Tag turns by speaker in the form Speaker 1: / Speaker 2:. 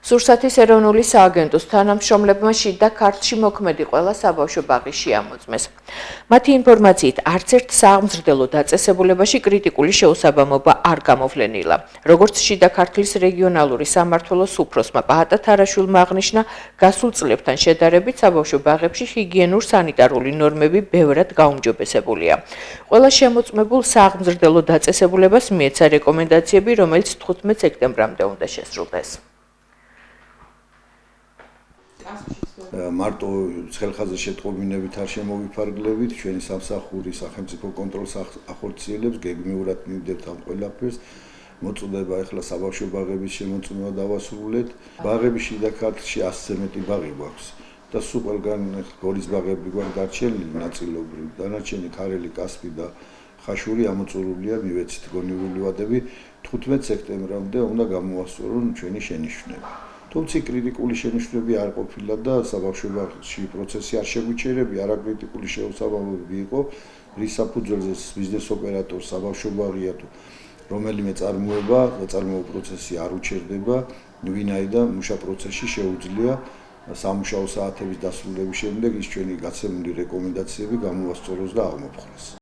Speaker 1: სურსათის ეროვნული სააგენტოს თანამშრომლებმა შიდა ქართლში მოქმედი ყველა საბავშვო ბაღი შეამოწმეს. მათი ინფორმაციით, არც ერთ სააღმზრდელო დაწესებულებაში კრიტიკული შეუსაბამობა არ გამოვლენილა. როგორც შიდა ქართლის რეგიონალური სამმართველოს უფროსმა პაატა თარაშვილმა აღნიშნა, გასულ წლებთან შედარებით საბავშვო ბაღებში ჰიგიენურ-სანიტარული ნორმები ბევრად გაუმჯობესებულია. ყველა შემოწმებულ სააღმზრდელო დაწესებულებას მიეცა რეკომენდაციები, რომელიც 15 სექტემბრამდე უნდა შესრულდეს.
Speaker 2: მარტო ხელხაზე შეტყობინებით არ შემოვიფარგლებით, ჩვენი სამსახური სახელმწიფო კონტროლს ახორციელებს, გეგმიურად მივდეთ ამ ყველაფერს. მოწოდება ახლა საბავშვო ბაღების შემოწმება დავასრულეთ. ბაღები შიდა ქართლში 100-ზე მეტი ბაღი გვაქვს და სულ ყველგან გორის ბაღები გვაქვს დარჩენილი ნაწილობრივ, დანარჩენი ქარელი, კასპი და ხაშური ამოწურულია, მივეცით გონივრული ვადები. 15 სექტემბრამდე უნდა გამოვასწორონ ჩვენი შენიშვნები. თუმცა კრიტიკული შენიშვნები არ ყოფილა და საბავშვო ბაღში პროცესი არ შეგვიჩერებია, არაკრიტიკული შეუსაბამობები იყო, რის საფუძველზე ბიზნეს ოპერატორს საბავშვო ბაღია თუ რომელიმე საწარმოო პროცესი არ უჩერდება, ვინაიდან მუშა პროცესში შეუძლია სამუშაო საათების დასრულების შემდეგ ის ჩვენი გაცემული რეკომენდაციები გამოვასწოროს და აღმოფხვრას.